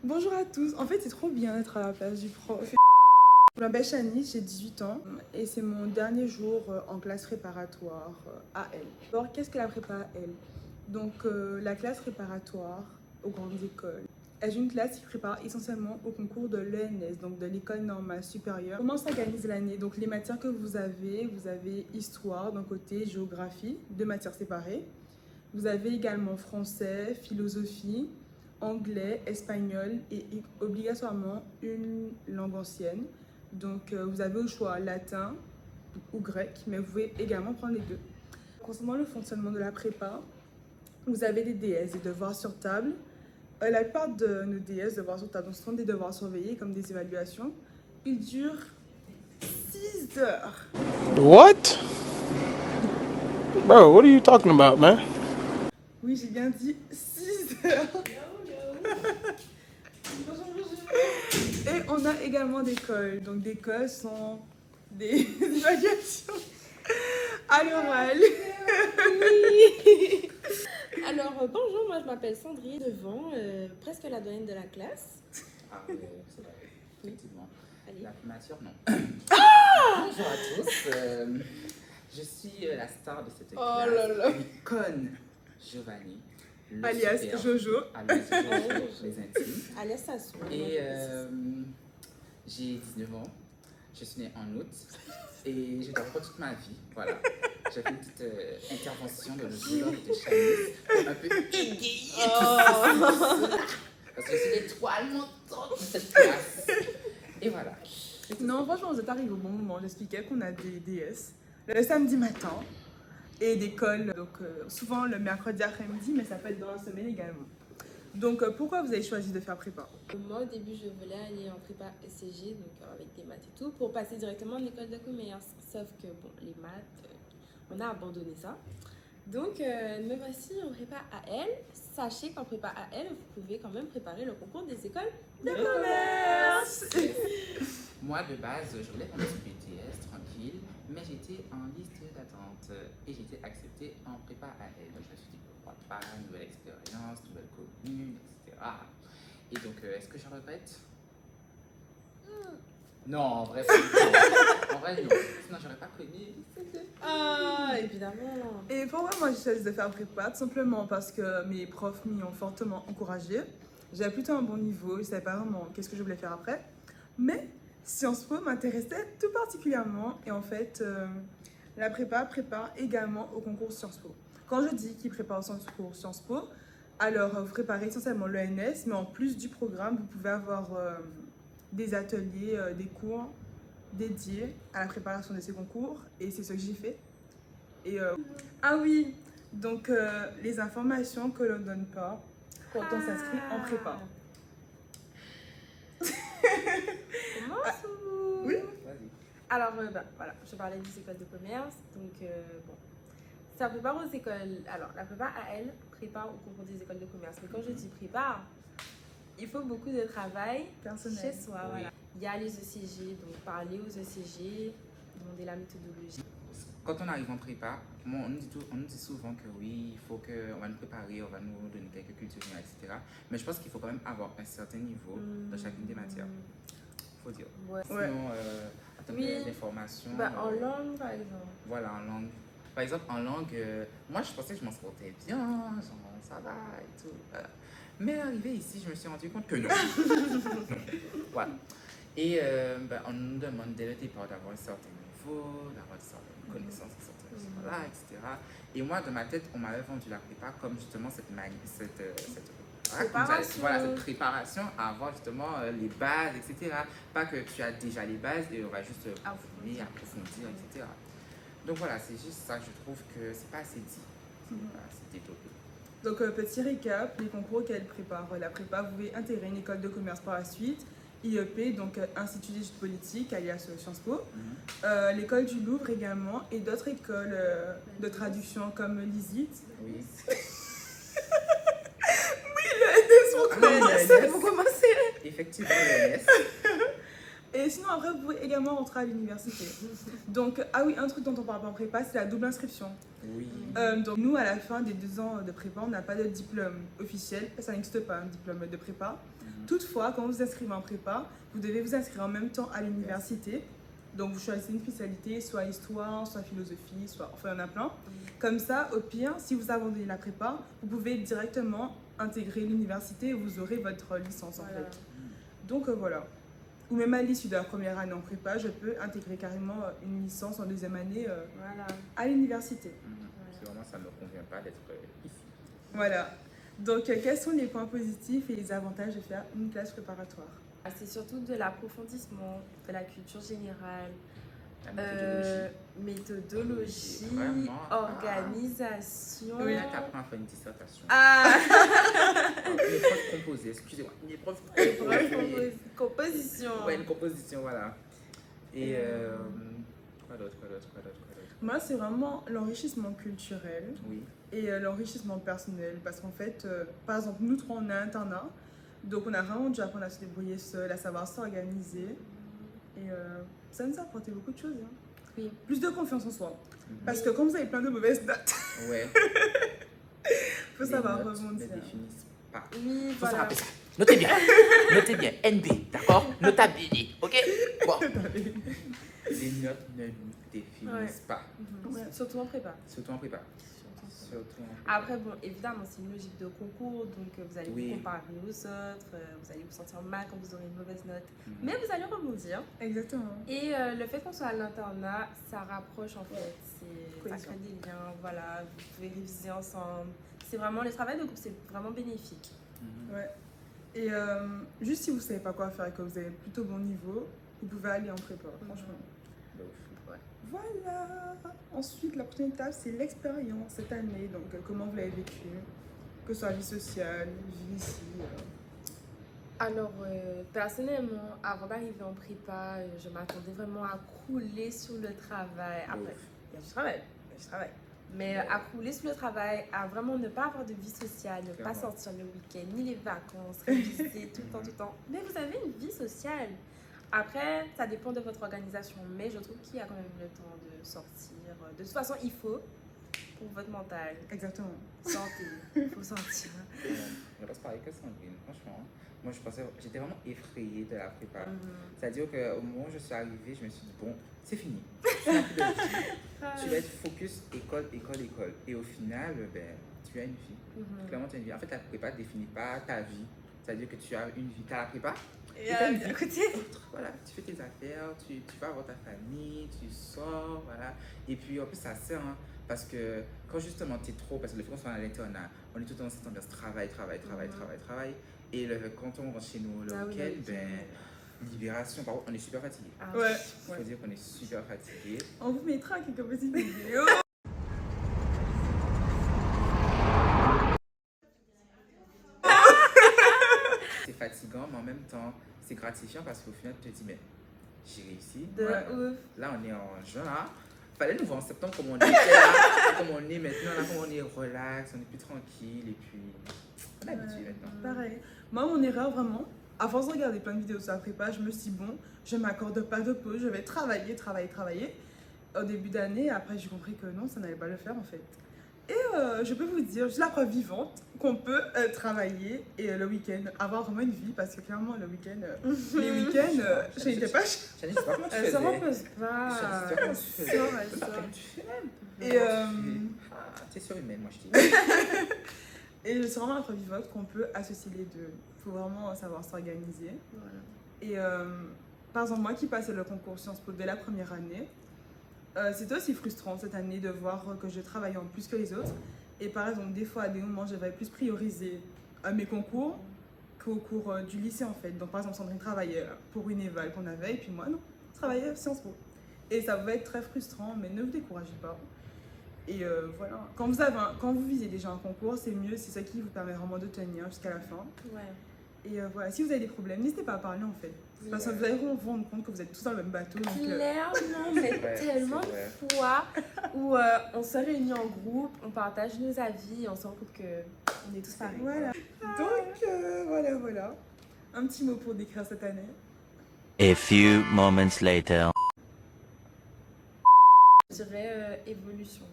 Bonjour à tous, en fait c'est trop bien d'être à la place du prof. Je m'appelle Chani, j'ai 18 ans et c'est mon dernier jour en classe préparatoire AL. Alors qu'est-ce que la prépa AL? Donc la classe préparatoire aux grandes écoles est une classe qui prépare essentiellement au concours de l'ENS, donc de l'école normale supérieure. Comment s'organise l'année? Donc les matières que vous avez histoire d'un côté, géographie, deux matières séparées. Vous avez également français, philosophie, anglais, espagnol et obligatoirement une langue ancienne. Donc vous avez au choix latin ou grec, mais vous pouvez également prendre les deux. Concernant le fonctionnement de la prépa, vous avez des DS, des devoirs sur table. La plupart de nos DS, devoirs sur table, sont des devoirs surveillés comme des évaluations. Ils durent 6 heures. What? Bro, what are you talking about, man? Oui, j'ai bien dit 6 heures. Et on a également des cols. Donc des cols sont des évaluations à l'oral. Oui. Alors, bonjour, moi je m'appelle Sandrine, devant, presque la doyenne de la classe. Ah oui, c'est vrai, effectivement. Allez. La primature, non. Bonjour à tous. Je suis la star de cette classe. là là. L'icône Giovanni. le Alias superbe, Jojo. Alias Jojo, les intimes. Allez, s'asseoir. Et j'ai 19 ans. Je suis née en août. Et je dors pas toute ma vie. Voilà. J'ai fait une petite intervention de violon et de chaise pour un peu égayer tout ça. Parce que je suis l'étoile montante de cette classe. Et voilà. Non, franchement, vous êtes arrivés au bon moment. J'expliquais qu'on a des DS le samedi matin et des cols, donc souvent le mercredi après-midi, mais ça peut être dans la semaine également. Donc pourquoi vous avez choisi de faire prépa? Moi, au début, je voulais aller en prépa ECG, donc avec des maths et tout, pour passer directement en école de commerce. Sauf que, bon, les maths, on a abandonné ça. Donc, me voici en prépa AL. Sachez qu'en prépa AL, vous pouvez quand même préparer le concours des écoles de commerce. Moi, de base, je voulais faire mon BTS tranquille, mais j'étais en liste d'attente et j'ai été acceptée en prépa AL. Donc, je me suis dit, pourquoi pas, nouvelle expérience, nouvelle commune, etc. Et donc, est-ce que je regrette? Non, en vrai, pas du tout. En vrai, non. Sinon, j'aurais pas connu. Ah, évidemment. Et pourquoi moi j'ai choisi de faire prépa? Tout simplement parce que mes profs m'y ont fortement encouragée. J'avais plutôt un bon niveau, je ne savais pas vraiment qu'est-ce que je voulais faire après. Mais Sciences Po m'intéressait tout particulièrement. Et en fait, la prépa prépare également au concours Sciences Po. Quand je dis qu'il prépare au concours Sciences Po, alors vous préparez essentiellement l'ENS, mais en plus du programme, vous pouvez avoir des ateliers, des cours dédiés à la préparation de ces concours. Et c'est ce que j'ai fait. Et ah oui, donc les informations que l'on ne donne pas quand on s'inscrit en prépa. Commence ou... Oui. Vas-y. Alors, voilà, je parlais des écoles de commerce. Donc, bon, ça prépare aux écoles. Alors, la prépa AL prépare au concours des écoles de commerce. Mais quand je dis prépare, il faut beaucoup de travail Personnel. chez soi. Oui. Voilà. Il y a les ECG, donc parler aux ECG, demander la méthodologie. Quand on arrive en prépa, on nous dit souvent que oui, il faut qu'on va nous préparer, on va nous donner quelques cultures, etc. Mais je pense qu'il faut quand même avoir un certain niveau dans chacune des matières. Il faut dire. Ouais. Sinon, Oui. les formations. En langue, par exemple. Voilà, en langue. Par exemple, en langue, moi je pensais que je m'en sortais bien, genre ça va et tout. Mais arrivé ici, je me suis rendu compte que non. Voilà. Et on nous demande dès le départ d'avoir un certain niveau, d'avoir certaines connaissances, certaines choses-là, etc. Et moi, dans ma tête, on m'avait vendu la prépa comme justement cette Préparation. voilà, cette préparation à avoir justement les bases, etc. Pas que tu as déjà les bases et on va juste approfondir, etc. Donc voilà, c'est juste ça, je trouve que c'est pas assez dit, c'est pas assez développé. Donc petit récap, les concours qu'elle prépare. La prépa, vous pouvez intégrer une école de commerce par la suite. IEP, donc Institut d'études politiques, alias Sciences Po. L'école du Louvre également et d'autres écoles de traduction comme l'ISIT. Oui. Faut commencer. Effectivement, l'ENS. Et sinon, après, vous pouvez également rentrer à l'université. Donc, ah oui, un truc dont on parle pas en prépa, c'est la double inscription. Oui. Donc, nous, à la fin des 2 ans de prépa, on n'a pas de diplôme officiel. Ça n'existe pas, un diplôme de prépa. Toutefois, quand vous vous inscrivez en prépa, vous devez vous inscrire en même temps à l'université. Donc, vous choisissez une spécialité, soit histoire, soit philosophie, soit... Enfin, il y en a plein. Comme ça, au pire, si vous abandonnez la prépa, vous pouvez directement intégrer l'université et vous aurez votre licence, en Voilà. fait. Donc, voilà. Ou même à l'issue de la première année en prépa, je peux intégrer carrément une licence en 2e année Voilà. à l'université. C'est vraiment, ça ne me convient pas d'être ici. Voilà. Donc, quels sont les points positifs et les avantages de faire une classe préparatoire? C'est surtout de l'approfondissement, de la culture générale, La méthodologie, Vraiment. organisation. Oui. Là, t'apprends à faire une dissertation. Ah, Une épreuve composée, excusez-moi. Une épreuve composée. composition. Ouais, une composition, voilà. Et quoi d'autre? Moi, c'est vraiment l'enrichissement culturel Oui. et l'enrichissement personnel. Parce qu'en fait, par exemple, nous trois, on a un internat. Donc, on a vraiment dû apprendre à se débrouiller seul, à savoir s'organiser. Et ça nous a apporté beaucoup de choses. Hein. Oui. Plus de confiance en soi. Parce que quand vous avez plein de mauvaises notes, Ouais. il faut Les savoir notes rebondir. ne définissent pas. Oui, Faut se voilà. rappeler ça. Notez bien. Notez bien. NB, d'accord? Notabilité, ok? Bon. Les notes ne nous définissent pas. Ouais. Surtout en prépa. Surtout en prépa. Surtout en prépa. Après, bon, évidemment, c'est une logique de concours, donc vous allez Oui. vous comparer aux autres, vous allez vous sentir mal quand vous aurez une mauvaise note, Mhm. mais vous allez rebondir. Exactement. Et le fait qu'on soit à l'internat, ça rapproche en fait, ça Cohésion. crée des liens, voilà, vous pouvez réviser ensemble. C'est vraiment, le travail de groupe, c'est vraiment bénéfique. Mhm. Ouais. Et juste si vous ne savez pas quoi faire et que vous avez plutôt bon niveau, vous pouvez aller en prépa, franchement. De ouf. Voilà. Ensuite, la prochaine étape, c'est l'expérience cette année. Donc, comment vous l'avez vécu, que ce soit vie sociale, vie ici. Alors, personnellement, avant d'arriver en prépa, je m'attendais vraiment à crouler sur le travail. Après, il y a du travail, Mais à crouler sur le travail, à vraiment ne pas avoir de vie sociale, ne pas Clairement. sortir le week-end, ni les vacances, réviser tout le temps. Mais vous avez une vie sociale. Après, ça dépend de votre organisation, mais je trouve qu'il y a quand même le temps de sortir. De toute façon, il faut pour votre mental. Exactement. Santé, il faut sortir. Je pense pareil que Sandrine, franchement. Moi, j'étais vraiment effrayée de la prépa. Mhm. C'est-à-dire qu'au moment où je suis arrivée, je me suis dit, bon, c'est fini. Tu n'as plus de vie. Tu vas être focus école. Et au final, ben, tu as une vie. Mhm. Clairement, tu as une vie. En fait, la prépa ne définit pas ta vie. C'est-à-dire que tu as une vie. Tu as la prépa. Et t'as une à vie côté. autre. Voilà, tu fais tes affaires, tu vas voir ta famille, tu sors, voilà. Et puis, en plus, ça sert, hein, parce que quand justement tu es trop, parce que le fait qu'on soit à l'internat, on est tout le temps dans cette ambiance travail. Et quand on rentre chez nous le Ah oui, week-end, oui, ben, libération, par contre, on est super fatigué. Ah, Ouais. Il faut dire qu'on est super fatigué. On vous mettra quelques petites vidéos. C'est fatigant, mais en même temps, c'est gratifiant parce qu'au final, tu te dis, mais j'ai réussi. De Ouais. ouf. Là, on est en juin, là. Fallait nous voir en septembre comme on était là, comme on est maintenant, là, comme on est relax, on est plus tranquille, et puis on est habitué maintenant. Pareil. Moi, mon erreur, vraiment, à force de regarder plein de vidéos sur la prépa, je me suis dit, bon, je m'accorde pas de pause, je vais travailler. Au début d'année, après, j'ai compris que non, ça n'allait pas le faire, en fait. Et je peux vous dire, juste la preuve vivante, qu'on peut travailler et le week-end, avoir vraiment une vie, parce que clairement, le week-end, les week-ends, je n'étais pas... Chani, je sais pas comment tu Elle faisais. se repose pas. Je sais pas comment tu Elle faisais. sort, Je elle sais pas sort. comment tu fais même. Et, T'es surhumaine, moi je dis. et c'est vraiment la preuve vivante qu'on peut associer les deux. Il faut vraiment savoir s'organiser. Voilà. Et par exemple, moi qui passais le concours Sciences Po dès la première année, c'était aussi frustrant cette année de voir que je travaillais en plus que les autres. Et par exemple, des fois, à des moments, j'avais plus priorisé mes concours qu'au cours du lycée en fait. Donc par exemple, Sandrine travaillait pour une éval qu'on avait, et puis moi, non, je travaillais à Sciences Po. Et ça va être très frustrant, mais ne vous découragez pas. Et voilà, quand vous visez déjà un concours, c'est mieux, c'est ça qui vous permet vraiment de tenir jusqu'à la fin. Ouais. Et voilà, si vous avez des problèmes, n'hésitez pas à parler en fait. Parce que vous allez vous rendre compte que vous êtes tous dans le même bateau. Donc, Clairement, mais vrai, tellement c'est vrai. de fois où on se réunit en groupe, on partage nos avis et on se rend compte qu'on est tous pareils. voilà. Donc voilà. Un petit mot pour décrire cette année. A few moments later. Je dirais évolution.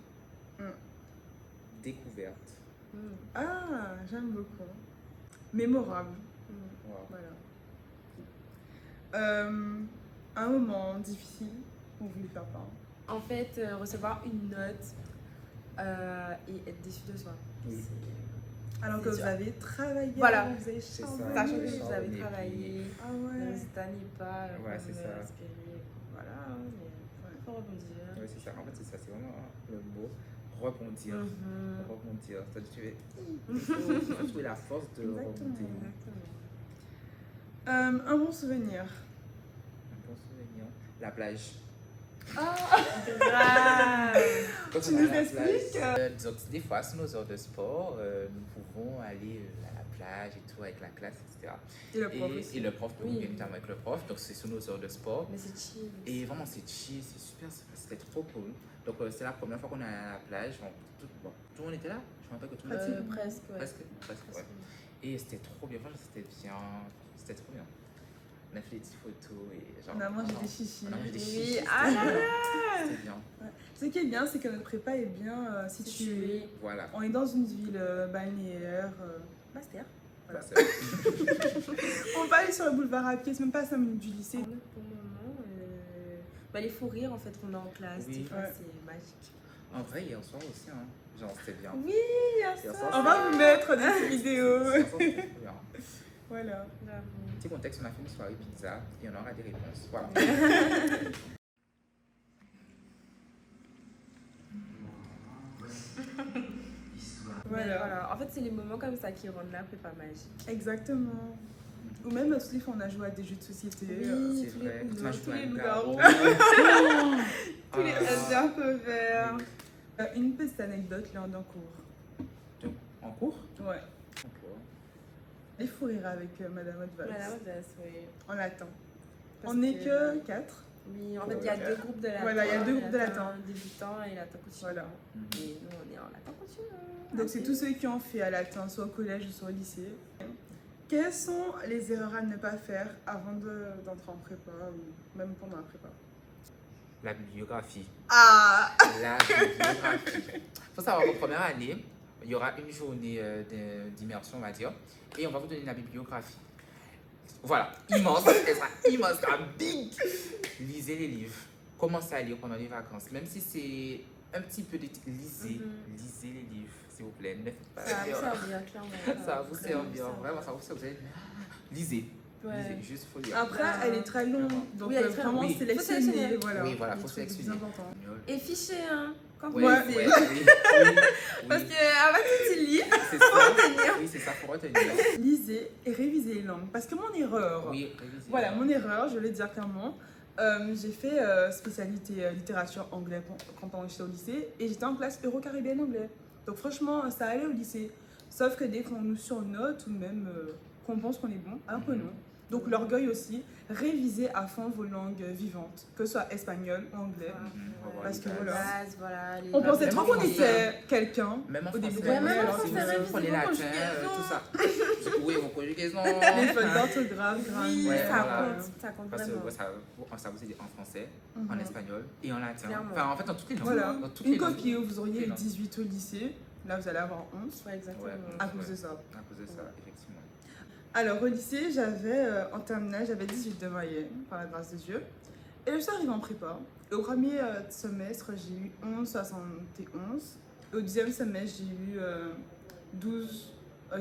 Découverte. Mm. Ah, j'aime beaucoup. Mémorable. Mm. Wow. Voilà. Un moment difficile pour vous lui faire part. En fait, recevoir une note et être déçu de soi. Oui. Alors que C'est vous sûr. avez travaillé, Voilà. vous avez C'est ça. charbonné. Sachant que Oui. vous avez Et travaillé, Ah le ouais. résultat n'est pas Ouais, c'est ça. espéré. Voilà, hein, mais il faut rebondir. Oui, c'est ça. En fait, c'est ça. C'est vraiment le mot rebondir. Mhm. Rebondir. C'est-à-dire, il faut trouver la force de Exactement. rebondir. Exactement. Un bon souvenir. Un bon souvenir. La plage. Grave. Quand Tu on va nous à la expliques, plage, donc, des fois, sur nos heures de sport, nous pouvons aller à la plage et tout avec la classe, etc. Et le prof aussi. Et le prof, Oui. bien évidemment avec le prof. Donc, c'est sur nos heures de sport. Mais c'est chill. Et vraiment, c'est chill, c'est super, c'était trop cool. Donc, c'est la première fois qu'on est allé à la plage. Bon, tout le monde était là. Je me rappelle que tout le monde était là. Presque, ouais. Presque, ouais. Et c'était trop bien. Franchement, c'était bien. C'était trop bien. On a fait des petites photos et genre. On a mangé vraiment, des chichis. On a mangé des Oui, chichis. ah là C'était bien. Ce qui est bien, c'est que notre prépa est bien située. Voilà. On est dans une ville balnéaire. Master. Voilà. Ça, c'est- On va aller sur le boulevard à pied, c'est même pas 5 minutes du lycée. Pour le moment, les fous rires en fait qu'on a en classe, Oui. des fois, Ouais. c'est magique. En vrai, hier soir aussi, hein. Genre, c'était bien. Oui, Hier ça. soir, On va vous mettre des vidéos. Hier soir, c'était trop bien. Voilà. Petit contexte, on a fait une soirée pizza et on aura des réponses. Voilà. Voilà. Voilà. En fait, c'est les moments comme ça qui rendent la prépa magique. Exactement. Ou même à Slif, on a joué à des jeux de société. Oui. C'est tous les vrai. Uno, Tu m'as tous joué à les un loups-garous. garou. Tous les Ah. un peu verts. Une petite anecdote lors d'un cours. Donc, en cours? Ouais. En cours. Les fous rires avec Madame Odvals. Madame Odès, oui. On l'attend. Parce On n'est que- que 4. Oui, en fait, il y a deux groupes de latin. Voilà, il y a deux groupes de latin. Débutant et latin continu. Voilà. Et nous, on est en latin continu. Donc c'est tous ceux qui ont fait à latin, soit au collège ou soit au lycée. Quelles sont les erreurs à ne pas faire avant d'entrer en prépa ou même pendant la prépa? La bibliographie. Ah! La bibliographie. Il faut savoir qu'en première année, il y aura une journée d'immersion, on va dire, et on va vous donner la bibliographie. Voilà, immense, elle sera immense, sera big. Lisez les livres. Commencez à lire pendant les vacances, même si c'est un petit peu de... Lisez les livres, s'il vous plaît. Ne faites pas Ça va vous l'erreur. servir, clairement. Ça va vous servir, vraiment, ça va vous servir. Lisez, Ouais. lisez, juste faut lire. Après, elle est très longue, donc Oui, elle est très vraiment longue. Oui. sélectionner. Faut sélectionner. Voilà. Oui, voilà, Les faut trucs les plus sélectionner. importants. Et fichier, hein, quand vous Ouais, lisez. oui. Parce que avant que tu lis, C'est ça. Oui, c'est ça, faut retenir. Lisez et révisez les langues. Parce que mon erreur, Oui, révisez. voilà, mon erreur, je vais le dire clairement, j'ai fait spécialité littérature anglais quand j'étais au lycée et j'étais en classe euro-caribéenne anglais. Donc franchement, ça allait au lycée. Sauf que dès qu'on nous surnote ou même qu'on pense qu'on est bon, un peu non. Donc l'orgueil aussi, révisez à fond vos langues vivantes, que ce soit espagnol ou anglais. Parce que les voilà. bases, voilà. les On bases pensait de trop qu'on français. était quelqu'un Même en au début français, de l'année. même en alors français, que révisez prenez vos latin, conjugaisons. tout ça. Oui, vos conjugaisons. les fautes d'orthographe, Oui, grammaire. Ouais, ça voilà. compte, ça compte Parce que vraiment. ouais, ça vous aide en français, Mhm. en espagnol et en latin. Clairement. Enfin, en fait, dans toutes les langues. Voilà, Dans toutes une les langues. copie où vous auriez Toutes les 18 au lycée, là vous allez avoir 11 Ouais, exactement. Ouais. à cause de ça. À cause de ça, effectivement. Alors au lycée, en terminale, j'avais 18 de moyenne, par la grâce de Dieu. Et je suis arrivée en prépa. Et au premier semestre, j'ai eu 11,71. Au deuxième semestre, j'ai eu 12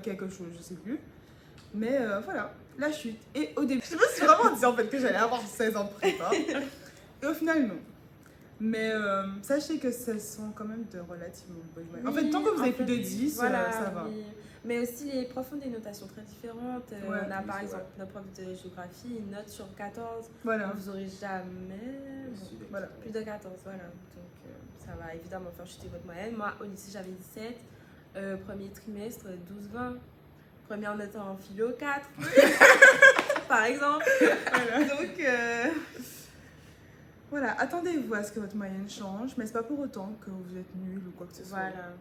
quelque chose, je sais plus. Mais voilà, la chute. Et au début, je me suis vraiment dit en fait que j'allais avoir 16 ans de prépa. Et au final, non. Mais sachez que ce sont quand même de relativement bonnes moyennes. En fait, tant que vous avez plus de 10, voilà, ça va. oui. Mais aussi, les profs ont des notations très différentes. Ouais, On a oui, par c'est exemple notre prof de géographie, une note sur 14. Voilà. Vous n'aurez jamais Voilà. plus de 14. Voilà. Donc, ça va évidemment faire chuter votre moyenne. Moi, au lycée, j'avais 17. Premier trimestre, 12-20. Première note en philo, 4. Par exemple. Voilà. Donc, voilà, attendez-vous à ce que votre moyenne change, mais c'est pas pour autant que vous êtes nul ou quoi que ce soit. Voilà.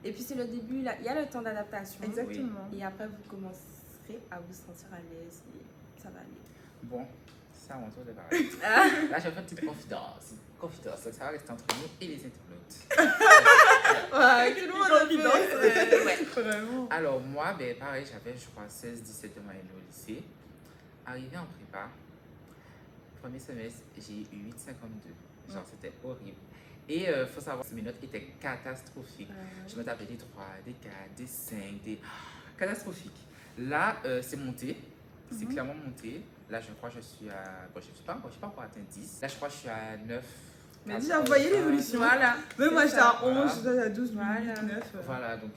Et puis, c'est le début. Là, il y a le temps d'adaptation. Exactement. Et après, vous commencerez à vous sentir à l'aise et ça va aller. Bon, c'est à mon tour de parler. Là, je vais faire une petite confidence. Confidence, donc ça va rester entre nous et les internautes. Ouais, tout le monde a fait. Ouais. Vraiment. Alors, moi, ben, pareil, j'avais, je crois, 16-17 de moyenne au lycée. Arrivé en prépa, premier semestre, j'ai eu 8,52. Genre, c'était horrible. Et il faut savoir que mes notes étaient catastrophiques. Je me tapais des 3, des 4, des 5, des... catastrophiques. Là, c'est monté. C'est clairement monté. Là, je crois que je suis à... Bon, je ne suis pas encore atteint 10. Là, je crois que je suis à 9. Mais déjà, vous voyez l'évolution. Voilà. Même moi, j'étais à 11, Voilà. j'étais à 12, 8, Voilà. 9. Voilà, donc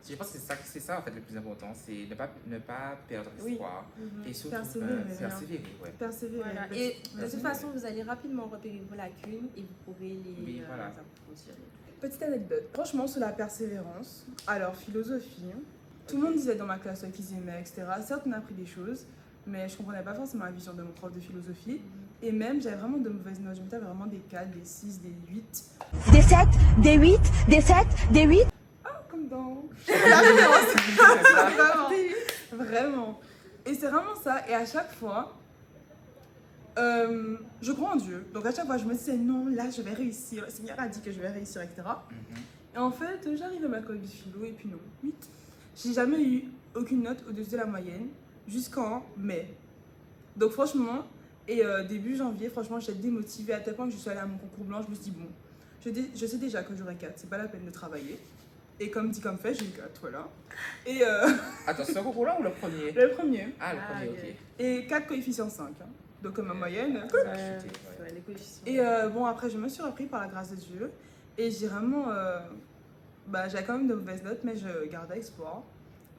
je pense que c'est ça en fait le plus important, c'est ne pas perdre Oui. espoir et surtout Persévérer. persévérer. Ouais. Persévérer. Voilà. Et de toute façon, vous allez rapidement repérer vos lacunes et vous pourrez les Oui, voilà. approfondir. Petite anecdote. Franchement, sur la persévérance, alors philosophie, tout le monde disait dans ma classe qu'ils aimaient, etc. Certes, on a appris des choses, mais je comprenais pas forcément la vision de mon prof de philosophie. Et même, j'avais vraiment de mauvaises notes. Je mettais vraiment des 4, des 6, des 8. Des 7, des 8, des 7, des 8. Comme dans la vraiment. Vraiment. Et c'est vraiment ça. Et à chaque fois, je crois en Dieu. Donc à chaque fois, je me disais non, là, je vais réussir. Le Seigneur a dit que je vais réussir, etc. Et en fait, j'arrive à ma colle de philo et puis non, 8. J'ai jamais eu aucune note au-dessus de la moyenne jusqu'en mai. Donc franchement, et début janvier, franchement, j'étais démotivée à tel point que je suis allée à mon concours blanc. Je me suis dit, bon, je sais déjà que j'aurai 4, c'est pas la peine de travailler. Et comme dit, comme fait, j'ai eu 4, voilà. Et Attends, c'est ce concours-là ou le premier? le premier. Ah, le premier, ok. Et 4 coefficients 5. Hein. Donc ma moyenne. Ouais, les coefficients. Et bon, après, je me suis repris par la grâce de Dieu. Et j'ai vraiment... j'avais quand même de mauvaises notes, mais je gardais espoir.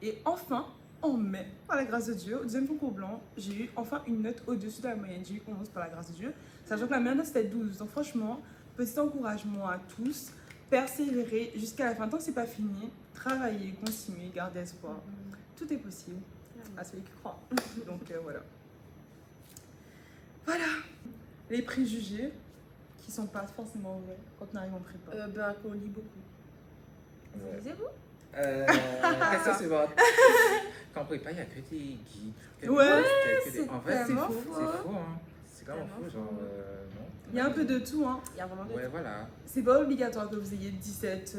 Et enfin, en mai, par la grâce de Dieu, au deuxième concours blanc, j'ai eu enfin une note au-dessus de la moyenne. J'ai eu 11 par la grâce de Dieu. Sachant que la meilleure note, c'était 12. Donc franchement, petit encouragement à tous. Persévérer jusqu'à la fin. Tant que c'est pas fini, travailler, continuer, garder espoir. Tout est possible à celui qui croit. Donc voilà. Voilà. Les préjugés qui sont pas forcément vrais quand on arrive en prépa. Qu'on lit beaucoup. Ouais. Lisez-vous Question suivante. Quand on prépa, il n'y a que des guides. que des Ouais, postes, que des- c'est En fait, c'est tellement faux. faux. C'est faux, hein. C'est vraiment Tellement faux, genre. faux. Non. Il y a un peu de tout, hein. Il y a vraiment de Ouais, voilà. C'est pas obligatoire que vous ayez 17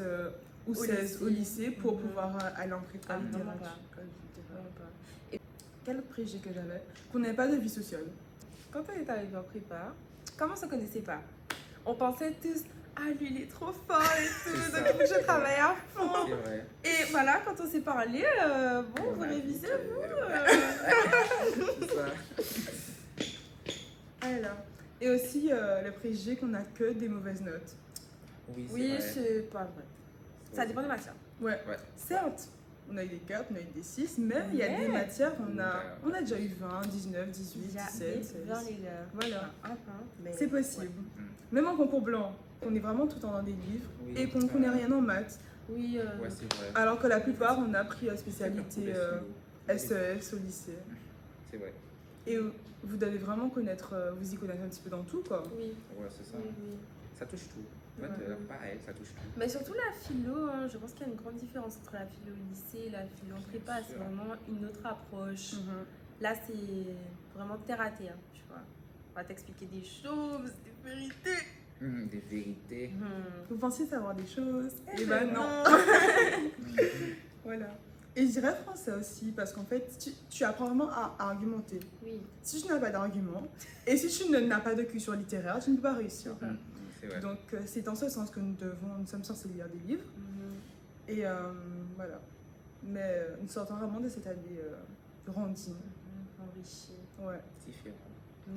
ou Au 16 au lycée. lycée pour pouvoir aller en prépa Ah, vraiment littérature. pas. Vraiment pas. Quel autre préjugé que j'avais? Qu'on n'avait pas de vie sociale. Quand on est arrivé en prépa, comment on se connaissait pas? On pensait tous, ah lui il est trop fort et tout, C'est donc ça. il faut que je travaille à fond. C'est vrai. Et voilà, quand on s'est parlé, bon, vous Ouais, révisez, C'est ça. Voilà. Et aussi le préjugé qu'on n'a que des mauvaises notes. Oui, c'est Oui, vrai. c'est pas vrai. Ça dépend des matières. Ouais. Ouais. Certes, on a eu des 4, on a eu des 6, mais il y a des matières, on a déjà eu 20, 19, 18, Il y a 17, des 16. vers les gars. Voilà. Un pain, mais... C'est possible. Mm. Même en concours blanc, on est vraiment tout le temps dans des livres Oui, et qu'on ne connaît rien en maths. Oui, Ouais, c'est vrai. Alors que la plupart, on a pris la spécialité C'est SES au lycée. C'est vrai. Et vous devez vraiment connaître, vous y connaissez un petit peu dans tout, quoi. oui, Ouais, c'est ça. oui, oui. Ça touche tout. En fait, Ouais. pareil, ça touche tout. Mais surtout la philo, hein, je pense qu'il y a une grande différence entre la philo au lycée et la philo en prépa. C'est sûr. vraiment une autre approche. Mhm. Là, c'est vraiment terre à terre, tu vois. On va t'expliquer des choses, des vérités. Des vérités. Vous pensiez savoir des choses, et ben ben non. Voilà. Et je dirais français aussi, parce qu'en fait, tu apprends vraiment à argumenter. Oui, Si tu n'as pas d'argument, et si tu n'as pas de culture littéraire, tu ne peux pas réussir. C'est vrai. Donc c'est dans ce sens que nous sommes censés lire des livres. Et voilà. Mais nous sortons vraiment de cette année grandie. enrichi. Ouais. Différent.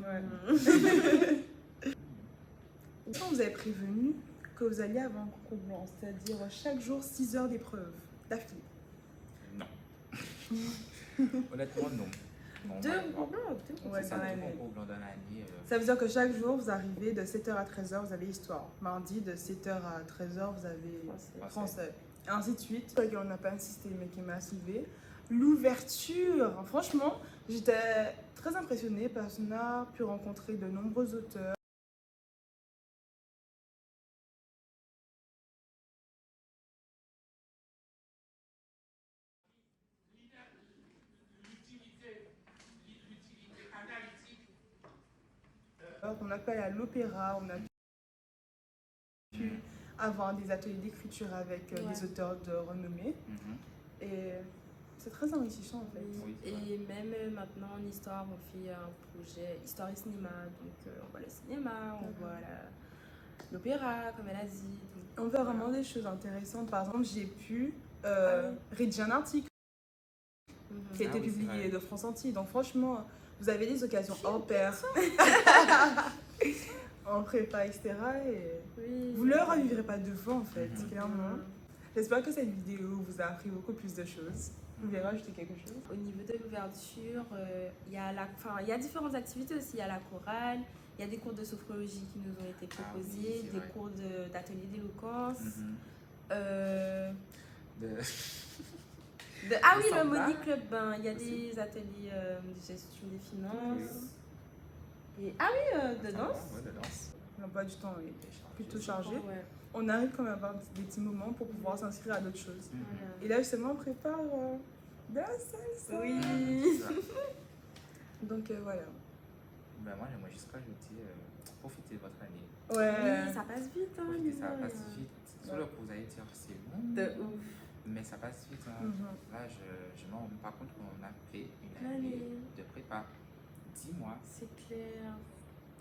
Ouais. Quand vous avez prévenu que vous alliez avoir un concours blanc, c'est-à-dire chaque jour 6 heures d'épreuve d'affilée. Non. Honnêtement, non. Non, Deux malheureusement. concours blancs, deux concours Ouais, C'est ça, dans deux l'année. concours blancs dans l'année. Ça veut dire que chaque jour, vous arrivez de 7h à 13h, vous avez histoire. Mardi, de 7h à 13h, vous avez français. français. Et ainsi de suite. On n'a pas insisté, mais qui m'a soulevé. L'ouverture. Franchement, j'étais très impressionnée parce qu'on a pu rencontrer de nombreux auteurs. L'utilité analytique On a pu aller à l'opéra, on a pu avoir des ateliers d'écriture avec des auteurs de renommée. Et c'est très enrichissant en fait. Oui, c'est Et même maintenant en histoire, on fait un projet histoire et cinéma. Donc on voit le cinéma, on voit l'opéra, comme elle a dit. Donc, On voit vraiment des choses intéressantes. Par exemple, j'ai pu rédiger un article qui a été publié de France Entier. Donc franchement, vous avez des occasions hors pair en prépa, etc. Et vous ne le revivrez pas deux fois en fait, clairement. J'espère que cette vidéo vous a appris beaucoup plus de choses. Vous voulez rajouter quelque chose? Au niveau de l'ouverture, il y a différentes activités aussi. Il y a la chorale, il y a des cours de sophrologie qui nous ont été proposés, c'est des vrai. cours d'atelier d'éloquence. De... Ah Le oui, le samba. Modi Club, ben, il y a des ateliers de gestion des finances. Et, ah oui, de danse. Ouais, de danse. L'emploi du temps est plutôt chargé. Ouais, On arrive quand même à avoir des petits moments pour pouvoir s'inscrire à d'autres choses. voilà. Et là justement, on prépare de la salsa. Oui. C'est ça. Donc voilà. Ben, moi, juste rajouter, profitez de votre année. Ouais. Oui, ça passe vite. Hein, Profitez, ça mine de passe rien. vite. Sur le coup, vous allez dire c'est bon. De ouf. Mais ça passe vite. Hein. Là, je me rends pas compte qu'on a fait une année de prépa. 10 mois. C'est clair.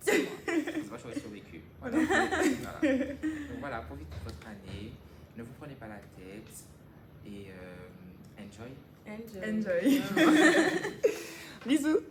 10 mois. C'est pas j'aurais survécu. Voilà. Donc voilà, profitez de votre année. Ne vous prenez pas la tête. Et enjoy. Enjoy. Enjoy. Bisous.